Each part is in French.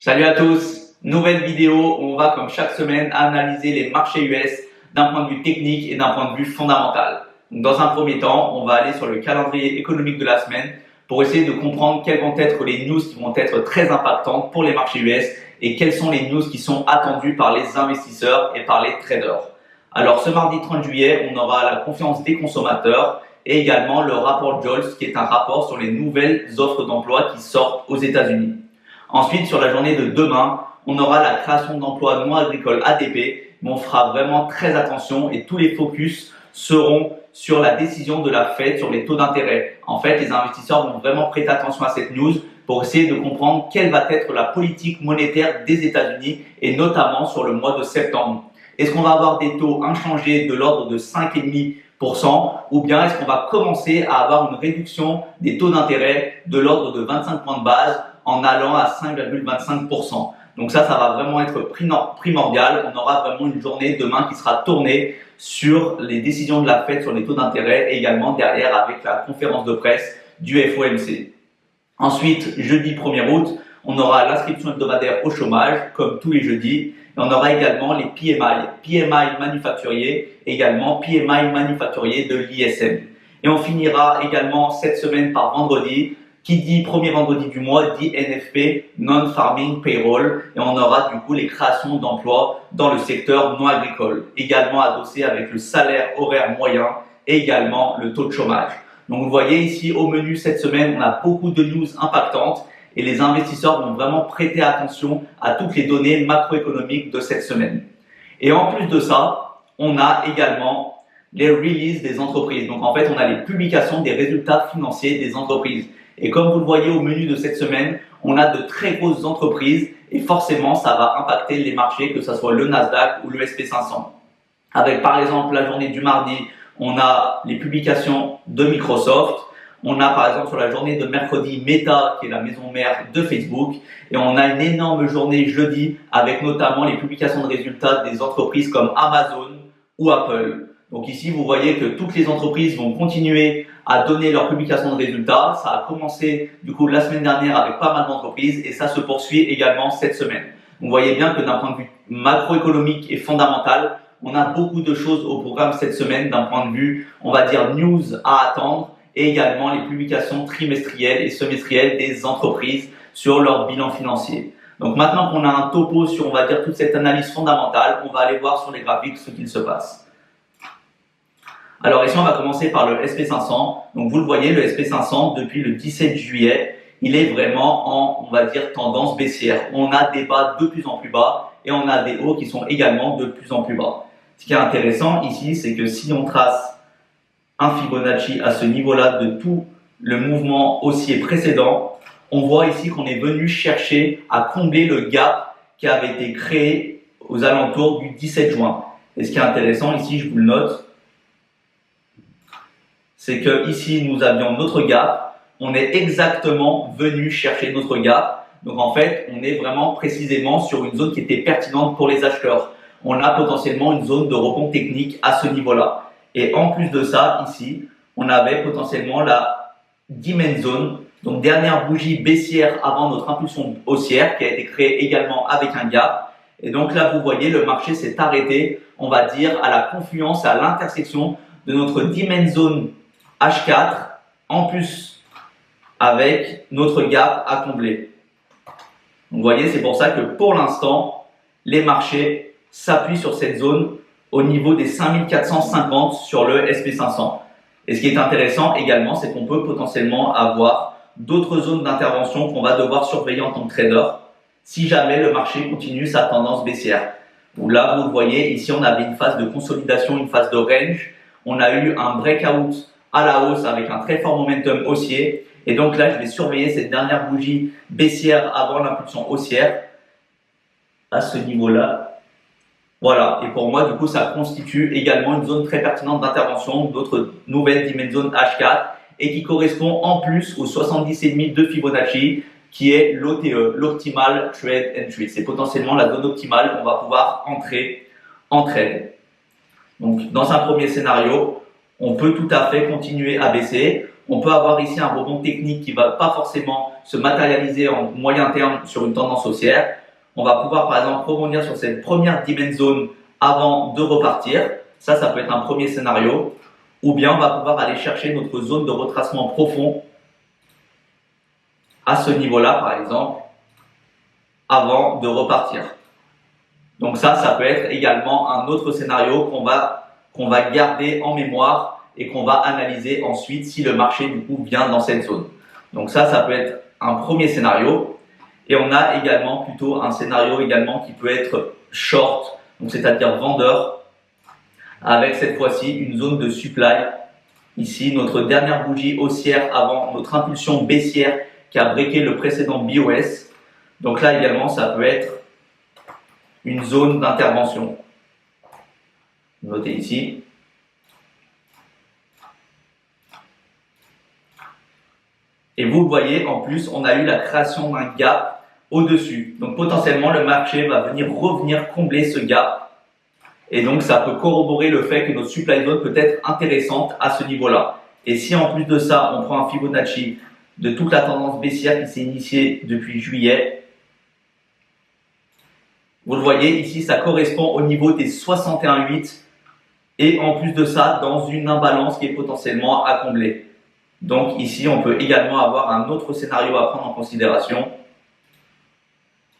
Salut à tous, nouvelle vidéo où on va comme chaque semaine analyser les marchés US d'un point de vue technique et d'un point de vue fondamental. Donc, dans un premier temps, on va aller sur le calendrier économique de la semaine pour essayer de comprendre quelles vont être les news qui vont être très impactantes pour les marchés US et quelles sont les news qui sont attendues par les investisseurs et par les traders. Alors ce mardi 30 juillet, on aura la confiance des consommateurs et également le rapport JOLTS qui est un rapport sur les nouvelles offres d'emploi qui sortent aux États-Unis. Ensuite, sur la journée de demain, on aura la création d'emplois non agricoles ADP, mais on fera vraiment très attention et tous les focus seront sur la décision de la Fed sur les taux d'intérêt. En fait, les investisseurs vont vraiment prêter attention à cette news pour essayer de comprendre quelle va être la politique monétaire des États-Unis et notamment sur le mois de septembre. Est-ce qu'on va avoir des taux inchangés de l'ordre de 5,5% ou bien est-ce qu'on va commencer à avoir une réduction des taux d'intérêt de l'ordre de 25 points de base en allant à 5,25%. Donc ça va vraiment être primordial. On aura vraiment une journée demain qui sera tournée sur les décisions de la Fed sur les taux d'intérêt et également derrière avec la conférence de presse du FOMC. Ensuite, jeudi 1er août, on aura l'inscription hebdomadaire au chômage comme tous les jeudis. Et on aura également les PMI manufacturiers, également PMI manufacturier de l'ISM. Et on finira également cette semaine par vendredi. Qui dit premier vendredi du mois dit NFP, Non-Farming Payroll, et on aura du coup les créations d'emplois dans le secteur non agricole, également adossé avec le salaire horaire moyen et également le taux de chômage. Donc vous voyez ici au menu cette semaine, on a beaucoup de news impactantes et les investisseurs vont vraiment prêter attention à toutes les données macroéconomiques de cette semaine. Et en plus de ça, on a également les releases des entreprises. Donc en fait, on a les publications des résultats financiers des entreprises. Et comme vous le voyez au menu de cette semaine, on a de très grosses entreprises et forcément, ça va impacter les marchés, que ce soit le Nasdaq ou le SP500. Avec par exemple la journée du mardi, on a les publications de Microsoft. On a par exemple sur la journée de mercredi Meta, qui est la maison mère de Facebook. Et on a une énorme journée jeudi avec notamment les publications de résultats des entreprises comme Amazon ou Apple. Donc ici, vous voyez que toutes les entreprises vont continuer à donner leurs publications de résultats. Ça a commencé du coup la semaine dernière avec pas mal d'entreprises et ça se poursuit également cette semaine. Vous voyez bien que d'un point de vue macroéconomique et fondamental, on a beaucoup de choses au programme cette semaine d'un point de vue, on va dire, news à attendre et également les publications trimestrielles et semestrielles des entreprises sur leur bilan financier. Donc maintenant qu'on a un topo sur, on va dire, toute cette analyse fondamentale, on va aller voir sur les graphiques ce qu'il se passe. Alors ici, on va commencer par le SP500. Donc vous le voyez, le SP500, depuis le 17 juillet, il est vraiment en, on va dire, tendance baissière. On a des bas de plus en plus bas et on a des hauts qui sont également de plus en plus bas. Ce qui est intéressant ici, c'est que si on trace un Fibonacci à ce niveau-là de tout le mouvement haussier précédent, on voit ici qu'on est venu chercher à combler le gap qui avait été créé aux alentours du 17 juin. Et ce qui est intéressant ici, je vous le note, c'est que ici nous avions notre gap, on est exactement venu chercher notre gap. Donc en fait, on est vraiment précisément sur une zone qui était pertinente pour les acheteurs. On a potentiellement une zone de rebond technique à ce niveau-là. Et en plus de ça, ici, on avait potentiellement la demand zone, donc dernière bougie baissière avant notre impulsion haussière qui a été créée également avec un gap. Et donc là, vous voyez, le marché s'est arrêté, on va dire, à la confluence, à l'intersection de notre demand zone H4 en plus avec notre gap à combler. Vous voyez, c'est pour ça que pour l'instant, les marchés s'appuient sur cette zone au niveau des 5450 sur le SP500. Et ce qui est intéressant également, c'est qu'on peut potentiellement avoir d'autres zones d'intervention qu'on va devoir surveiller en tant que trader si jamais le marché continue sa tendance baissière. Où là, vous le voyez, ici, on avait une phase de consolidation, une phase de range. On a eu un breakout à la hausse avec un très fort momentum haussier. Et donc là, je vais surveiller cette dernière bougie baissière avant l'impulsion haussière à ce niveau-là. Voilà, et pour moi, du coup, ça constitue également une zone très pertinente d'intervention, d'autres nouvelles demand zone H4 et qui correspond en plus au 70,5 de Fibonacci qui est l'OTE, l'Optimal Trade Entry. C'est potentiellement la zone optimale qu'on va pouvoir entrer en trade. Donc, dans un premier scénario, on peut tout à fait continuer à baisser. On peut avoir ici un rebond technique qui va pas forcément se matérialiser en moyen terme sur une tendance haussière. On va pouvoir par exemple rebondir sur cette première dimension zone avant de repartir. Ça peut être un premier scénario. Ou bien on va pouvoir aller chercher notre zone de retracement profond à ce niveau-là, par exemple, avant de repartir. Donc ça peut être également un autre scénario qu'on va garder en mémoire et qu'on va analyser ensuite si le marché du coup vient dans cette zone. Donc ça peut être un premier scénario. Et on a également plutôt un scénario également qui peut être short, donc c'est-à-dire vendeur, avec cette fois-ci une zone de supply. Ici, notre dernière bougie haussière avant notre impulsion baissière qui a breaké le précédent BOS. Donc là également, ça peut être une zone d'intervention. Notez ici. Et vous le voyez, en plus, on a eu la création d'un gap au-dessus. Donc potentiellement, le marché va revenir combler ce gap. Et donc, ça peut corroborer le fait que notre supply zone peut être intéressante à ce niveau-là. Et si en plus de ça, on prend un Fibonacci de toute la tendance baissière qui s'est initiée depuis juillet, vous le voyez ici, ça correspond au niveau des 61,8 et en plus de ça, dans une imbalance qui est potentiellement à combler. Donc ici, on peut également avoir un autre scénario à prendre en considération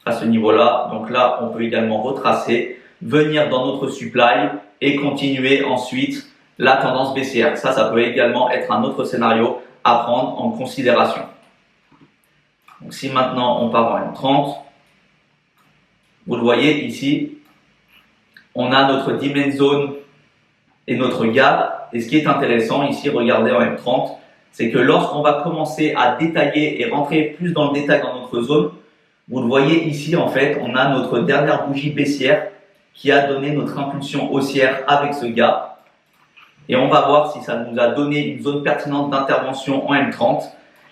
à ce niveau-là. Donc là, on peut également retracer, venir dans notre supply et continuer ensuite la tendance baissière. Ça peut également être un autre scénario à prendre en considération. Donc si maintenant on part en M30, vous le voyez ici, on a notre dimension zone et notre gap. Et ce qui est intéressant ici, regardez en M30, c'est que lorsqu'on va commencer à détailler et rentrer plus dans le détail dans notre zone, vous le voyez ici, en fait, on a notre dernière bougie baissière qui a donné notre impulsion haussière avec ce gap. Et on va voir si ça nous a donné une zone pertinente d'intervention en M30.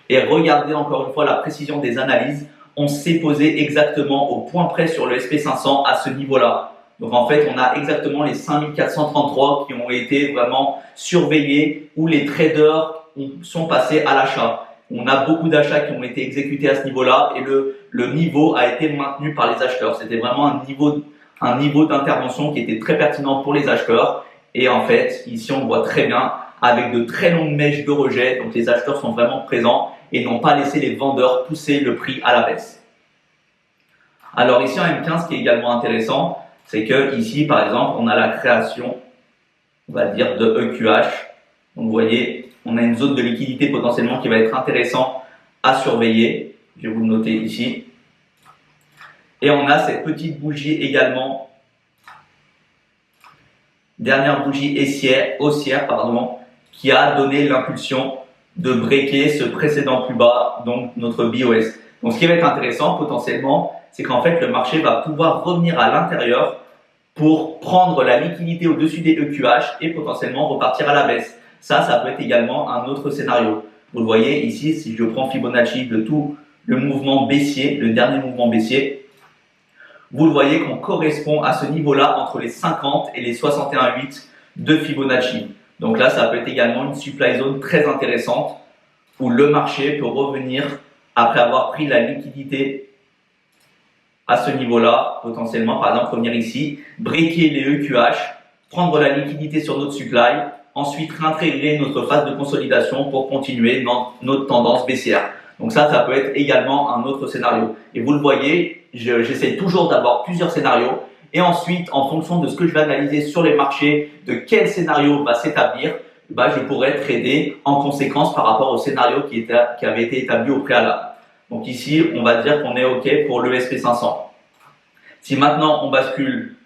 Et regardez encore une fois la précision des analyses. On s'est posé exactement au point près sur le SP500 à ce niveau-là. Donc en fait, on a exactement les 5433 qui ont été vraiment surveillés où les traders sont passés à l'achat. On a beaucoup d'achats qui ont été exécutés à ce niveau-là et le niveau a été maintenu par les acheteurs. C'était vraiment un niveau d'intervention qui était très pertinent pour les acheteurs. Et en fait, ici, on voit très bien avec de très longues mèches de rejet. Donc les acheteurs sont vraiment présents et n'ont pas laissé les vendeurs pousser le prix à la baisse. Alors ici en M15, ce qui est également intéressant, c'est que ici, par exemple, on a la création, on va dire, de EQH. Donc vous voyez, on a une zone de liquidité potentiellement qui va être intéressant à surveiller. Je vais vous le noter ici. Et on a cette petite bougie également, dernière bougie haussière, qui a donné l'impulsion de breaker ce précédent plus bas, donc notre BOS. Donc ce qui va être intéressant potentiellement, c'est qu'en fait le marché va pouvoir revenir à l'intérieur pour prendre la liquidité au-dessus des EQH et potentiellement repartir à la baisse. Ça peut être également un autre scénario. Vous le voyez ici, si je prends Fibonacci de tout le mouvement baissier, le dernier mouvement baissier, vous le voyez qu'on correspond à ce niveau-là entre les 50 et les 61,8 de Fibonacci. Donc là, ça peut être également une supply zone très intéressante où le marché peut revenir après avoir pris la liquidité à ce niveau-là, potentiellement, par exemple, revenir ici, breaker les EQH, prendre la liquidité sur notre supply, ensuite réintégrer notre phase de consolidation pour continuer dans notre tendance baissière. Donc ça peut être également un autre scénario. Et vous le voyez, j'essaie toujours d'avoir plusieurs scénarios et ensuite, en fonction de ce que je vais analyser sur les marchés, de quel scénario va s'établir, je pourrais trader en conséquence par rapport au scénario qui avait été établi au préalable. Donc ici, on va dire qu'on est OK pour le SP500. Si maintenant on bascule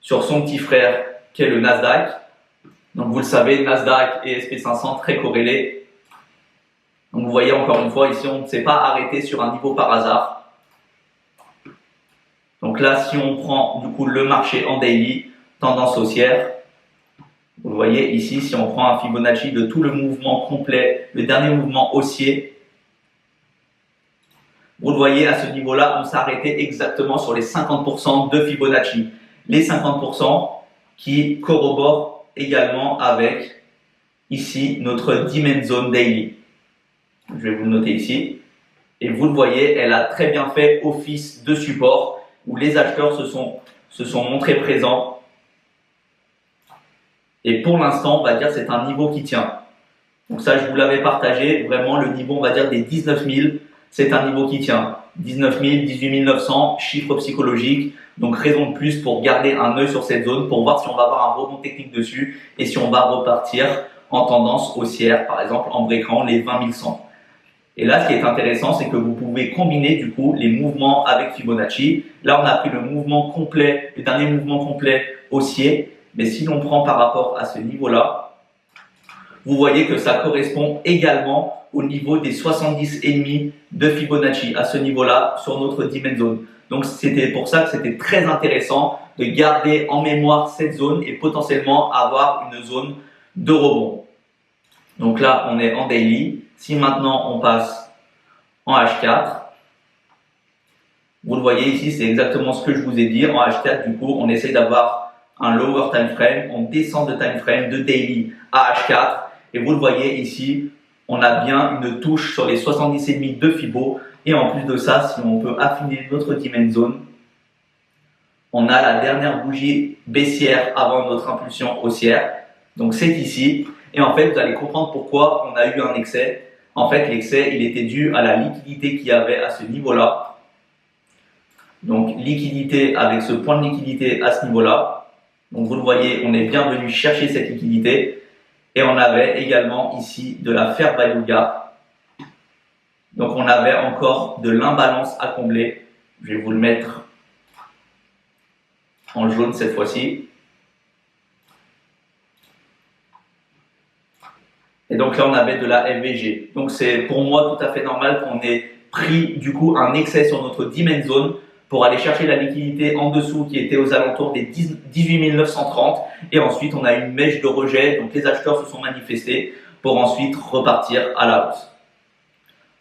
sur son petit frère qui est le Nasdaq, donc vous le savez, Nasdaq et SP500 très corrélés. Donc vous voyez encore une fois ici, on ne s'est pas arrêté sur un niveau par hasard. Donc là, si on prend du coup le marché en daily, tendance haussière, vous le voyez ici, si on prend un Fibonacci de tout le mouvement complet, le dernier mouvement haussier, vous le voyez à ce niveau-là, on s'est arrêté exactement sur les 50% de Fibonacci. Les 50% qui corroborent également avec ici notre dimension zone daily. Je vais vous le noter ici. Et vous le voyez, elle a très bien fait office de support où les acheteurs se sont montrés présents. Et pour l'instant, on va dire c'est un niveau qui tient. Donc ça, je vous l'avais partagé. Vraiment, le niveau, on va dire des 19 000, c'est un niveau qui tient. 19 000, 18 900, chiffre psychologique. Donc raison de plus pour garder un œil sur cette zone pour voir si on va avoir un rebond technique dessus et si on va repartir en tendance haussière, par exemple en breakant les 20 100. Et là, ce qui est intéressant, c'est que vous pouvez combiner du coup les mouvements avec Fibonacci. Là, on a pris le mouvement complet, le dernier mouvement complet haussier. Mais si l'on prend par rapport à ce niveau-là, vous voyez que ça correspond également au niveau des 70,5 de Fibonacci, à ce niveau-là, sur notre dimension zone. Donc, c'était pour ça que c'était très intéressant de garder en mémoire cette zone et potentiellement avoir une zone de rebond. Donc là, on est en daily. Si maintenant on passe en H4, vous le voyez ici, c'est exactement ce que je vous ai dit. En H4, du coup, on essaie d'avoir un lower time frame, on descend de time frame de daily à H4. Et vous le voyez ici, on a bien une touche sur les 70,5 de Fibo. Et en plus de ça, si on peut affiner notre dimension zone, on a la dernière bougie baissière avant notre impulsion haussière. Donc c'est ici. Et en fait, vous allez comprendre pourquoi on a eu un excès. En fait, l'excès, il était dû à la liquidité qu'il y avait à ce niveau-là. Donc, liquidité avec ce point de liquidité à ce niveau-là. Donc, vous le voyez, on est bien venu chercher cette liquidité. Et on avait également ici de la fair value gap. Donc, on avait encore de l'imbalance à combler. Je vais vous le mettre en jaune cette fois-ci. Et donc là, on avait de la FVG. Donc c'est pour moi tout à fait normal qu'on ait pris du coup un excès sur notre dimension zone pour aller chercher la liquidité en dessous qui était aux alentours des 18 930. Et ensuite, on a une mèche de rejet. Donc les acheteurs se sont manifestés pour ensuite repartir à la hausse.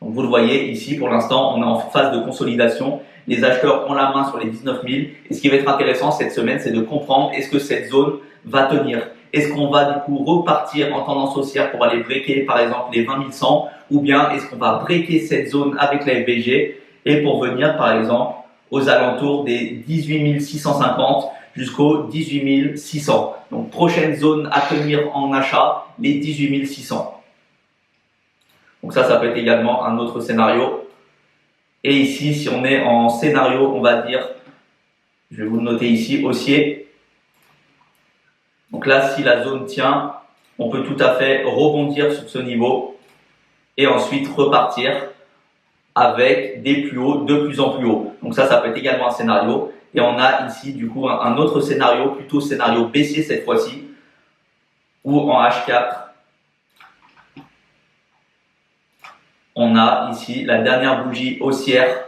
Donc vous le voyez ici, pour l'instant, on est en phase de consolidation. Les acheteurs ont la main sur les 19 000. Et ce qui va être intéressant cette semaine, c'est de comprendre est-ce que cette zone va tenir. Est-ce qu'on va du coup repartir en tendance haussière pour aller breaker par exemple les 20 100 ou bien est-ce qu'on va breaker cette zone avec la FVG et pour venir par exemple aux alentours des 18 650 jusqu'aux 18 600. Donc prochaine zone à tenir en achat, les 18 600. Donc ça peut être également un autre scénario. Et ici, si on est en scénario, on va dire, je vais vous le noter ici, haussier. Donc là, si la zone tient, on peut tout à fait rebondir sur ce niveau et ensuite repartir avec des plus hauts de plus en plus haut. Donc ça peut être également un scénario. Et on a ici du coup un autre scénario, plutôt scénario baissier cette fois-ci, où en H4, on a ici la dernière bougie haussière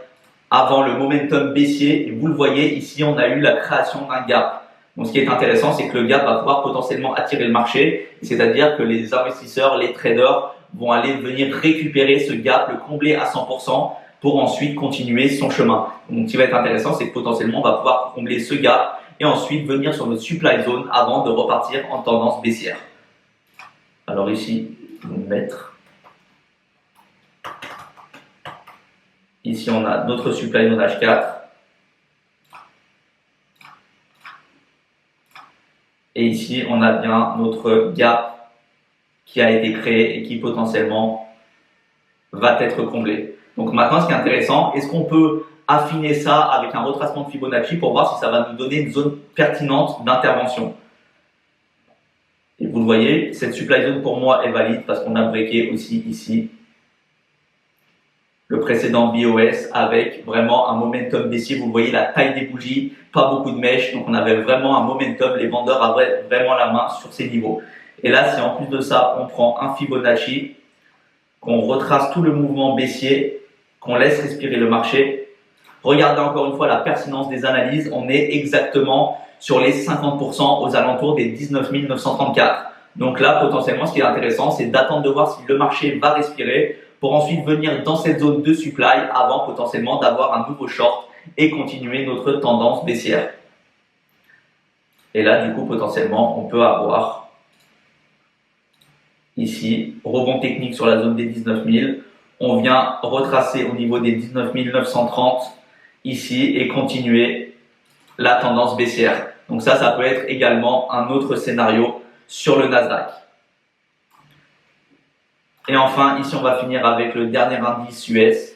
avant le momentum baissier. Et vous le voyez ici, on a eu la création d'un gap. Donc, ce qui est intéressant, c'est que le gap va pouvoir potentiellement attirer le marché, c'est-à-dire que les investisseurs, les traders vont aller venir récupérer ce gap, le combler à 100% pour ensuite continuer son chemin. Donc, ce qui va être intéressant, c'est que potentiellement, on va pouvoir combler ce gap et ensuite venir sur notre supply zone avant de repartir en tendance baissière. Alors ici, je vais vous mettre. Ici, on a notre supply zone H4. Et ici, on a bien notre gap qui a été créé et qui potentiellement va être comblé. Donc maintenant, ce qui est intéressant, est-ce qu'on peut affiner ça avec un retracement de Fibonacci pour voir si ça va nous donner une zone pertinente d'intervention? Et vous le voyez, cette supply zone pour moi est valide parce qu'on a breaké aussi ici le précédent BOS avec vraiment un momentum baissier. Vous voyez la taille des bougies, pas beaucoup de mèches, donc on avait vraiment un momentum. Les vendeurs avaient vraiment la main sur ces niveaux. Et là, si en plus de ça, on prend un Fibonacci, qu'on retrace tout le mouvement baissier, qu'on laisse respirer le marché, regardez encore une fois la pertinence des analyses. On est exactement sur les 50% aux alentours des 19 934. Donc là, potentiellement, ce qui est intéressant, c'est d'attendre de voir si le marché va respirer pour ensuite venir dans cette zone de supply avant potentiellement d'avoir un nouveau short et continuer notre tendance baissière. Et là, du coup, potentiellement, on peut avoir ici rebond technique sur la zone des 19 000 on vient retracer au niveau des 19 930 ici et continuer la tendance baissière. Donc ça peut être également un autre scénario sur le Nasdaq. Et enfin, ici, on va finir avec le dernier indice US,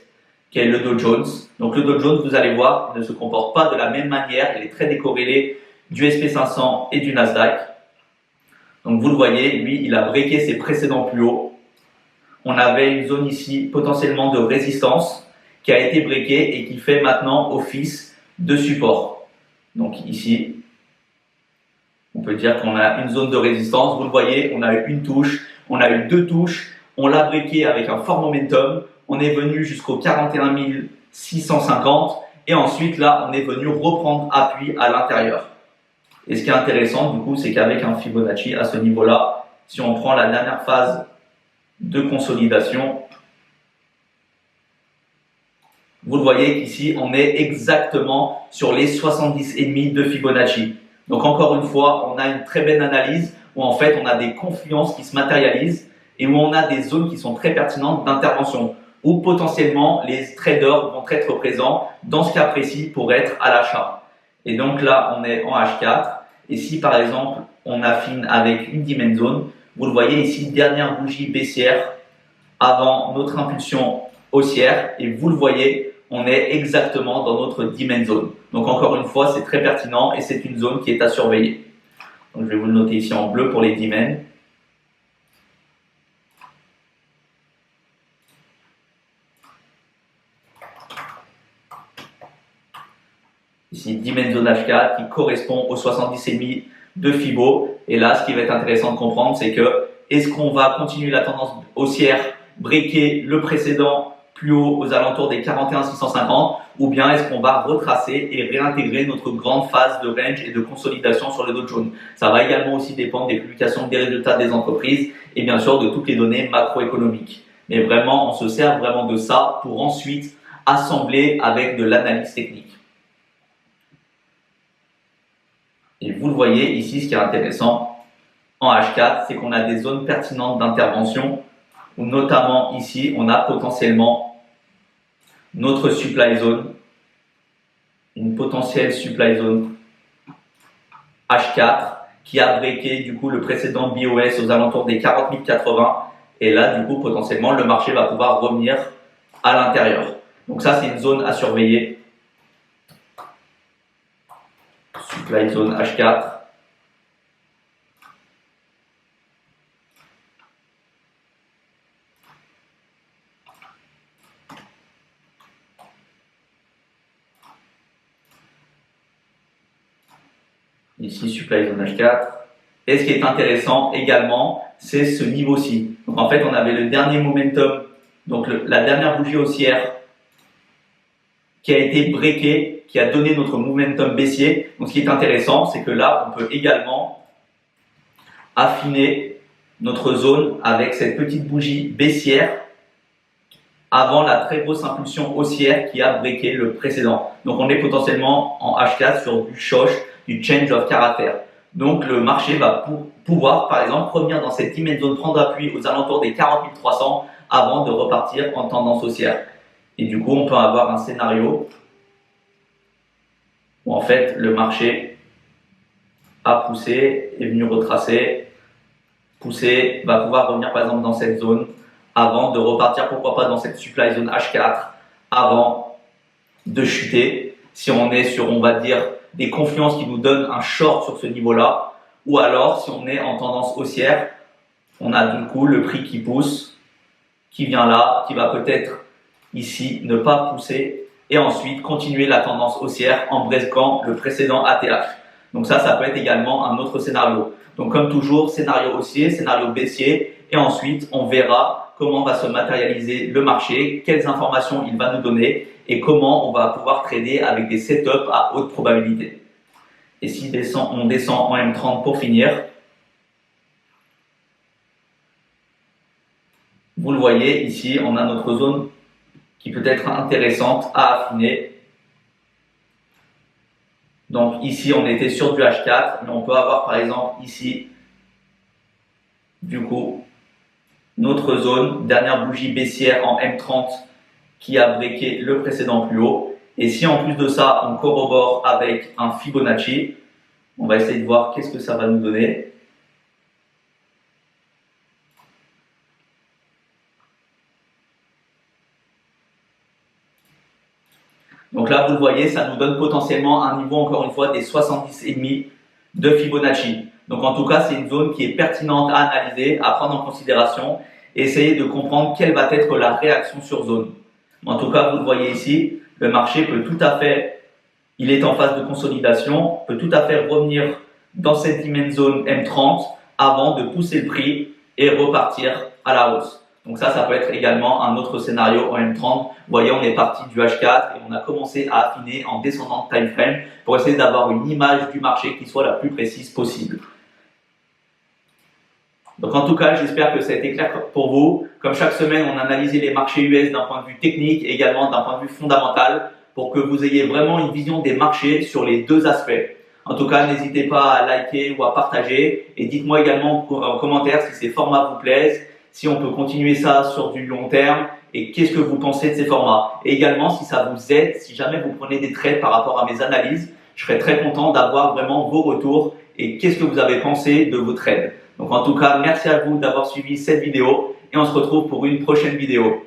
qui est le Dow Jones. Donc le Dow Jones, vous allez voir, ne se comporte pas de la même manière. Il est très décorrélé du SP500 et du Nasdaq. Donc vous le voyez, lui, il a breaké ses précédents plus hauts. On avait une zone ici potentiellement de résistance qui a été breakée et qui fait maintenant office de support. Donc ici, on peut dire qu'on a une zone de résistance. Vous le voyez, on a eu une touche, on a eu deux touches. On l'a breaké avec un fort momentum. On est venu jusqu'au 41 650 et ensuite là, on est venu reprendre appui à l'intérieur. Et ce qui est intéressant du coup, c'est qu'avec un Fibonacci à ce niveau-là, si on prend la dernière phase de consolidation, vous le voyez qu'ici, on est exactement sur les 70,5 de Fibonacci. Donc encore une fois, on a une très belle analyse où en fait, on a des confluences qui se matérialisent et où on a des zones qui sont très pertinentes d'intervention, où potentiellement les traders vont être présents dans ce cas précis pour être à l'achat. Et donc là, on est en H4. Et si par exemple, on affine avec une demand zone, vous le voyez ici, dernière bougie baissière avant notre impulsion haussière. Et vous le voyez, on est exactement dans notre demand zone. Donc encore une fois, c'est très pertinent et c'est une zone qui est à surveiller. Donc je vais vous le noter ici en bleu pour les demands. Ici, demand zone H4 qui correspond aux 70,5 de Fibo. Et là, ce qui va être intéressant de comprendre, c'est que est-ce qu'on va continuer la tendance haussière, breaker le précédent plus haut aux alentours des 41 650 ou bien est-ce qu'on va retracer et réintégrer notre grande phase de range et de consolidation sur le Dow Jones. Ça va également aussi dépendre des publications des résultats des entreprises et bien sûr de toutes les données macroéconomiques. Mais vraiment, on se sert vraiment de ça pour ensuite assembler avec de l'analyse technique. Et vous le voyez ici, ce qui est intéressant en H4, c'est qu'on a des zones pertinentes d'intervention où notamment ici, on a potentiellement notre supply zone, une potentielle supply zone H4 qui a breaké du coup le précédent BOS aux alentours des 40 080 et là du coup potentiellement le marché va pouvoir revenir à l'intérieur. Donc ça c'est une zone à surveiller. Supply zone H4. Ici, supply zone H4. Et ce qui est intéressant également, c'est ce niveau-ci. Donc en fait, on avait le dernier momentum, donc la dernière bougie haussière qui a été breakée, qui a donné notre momentum baissier. Donc ce qui est intéressant, c'est que là, on peut également affiner notre zone avec cette petite bougie baissière avant la très grosse impulsion haussière qui a breaké le précédent. Donc on est potentiellement en H4 sur du shosh, du change of character. Donc le marché va pouvoir par exemple revenir dans cette demand zone, prendre appui aux alentours des 40 300 avant de repartir en tendance haussière. Et du coup on peut avoir un scénario où en fait le marché a poussé, est venu retracer, poussé, va pouvoir revenir par exemple dans cette zone avant de repartir, pourquoi pas dans cette supply zone H4, avant de chuter. Si on est sur, on va dire, des confluences qui nous donnent un short sur ce niveau-là, ou alors si on est en tendance haussière, on a du coup le prix qui pousse, qui vient là, qui va peut-être ici ne pas pousser, et ensuite continuer la tendance haussière en breakant le précédent ATH. Donc ça peut être également un autre scénario. Donc comme toujours, scénario haussier, scénario baissier, et ensuite on verra comment va se matérialiser le marché, quelles informations il va nous donner et comment on va pouvoir trader avec des setups à haute probabilité. Et si on descend en M30 pour finir, vous le voyez ici, on a notre zone qui peut être intéressante à affiner. Donc ici, on était sur du H4, mais on peut avoir par exemple ici, du coup, notre zone, dernière bougie baissière en M30 qui a breaké le précédent plus haut. Et si en plus de ça, on corrobore avec un Fibonacci, on va essayer de voir qu'est-ce que ça va nous donner. Donc là, vous le voyez, ça nous donne potentiellement un niveau, encore une fois, des 70,5 de Fibonacci. Donc en tout cas, c'est une zone qui est pertinente à analyser, à prendre en considération et essayer de comprendre quelle va être la réaction sur zone. En tout cas, vous le voyez ici, le marché peut tout à fait, il est en phase de consolidation, peut tout à fait revenir dans cette zone M30 avant de pousser le prix et repartir à la hausse. Donc ça peut être également un autre scénario en M30. Vous voyez, on est parti du H4 et on a commencé à affiner en descendant de time frame pour essayer d'avoir une image du marché qui soit la plus précise possible. Donc en tout cas, j'espère que ça a été clair pour vous. Comme chaque semaine, on a analysé les marchés US d'un point de vue technique et également d'un point de vue fondamental pour que vous ayez vraiment une vision des marchés sur les deux aspects. En tout cas, n'hésitez pas à liker ou à partager et dites-moi également en commentaire si ces formats vous plaisent, si on peut continuer ça sur du long terme et qu'est-ce que vous pensez de ces formats. Et également, si ça vous aide, si jamais vous prenez des trades par rapport à mes analyses, je serais très content d'avoir vraiment vos retours et qu'est-ce que vous avez pensé de vos trades. Donc en tout cas, merci à vous d'avoir suivi cette vidéo et on se retrouve pour une prochaine vidéo.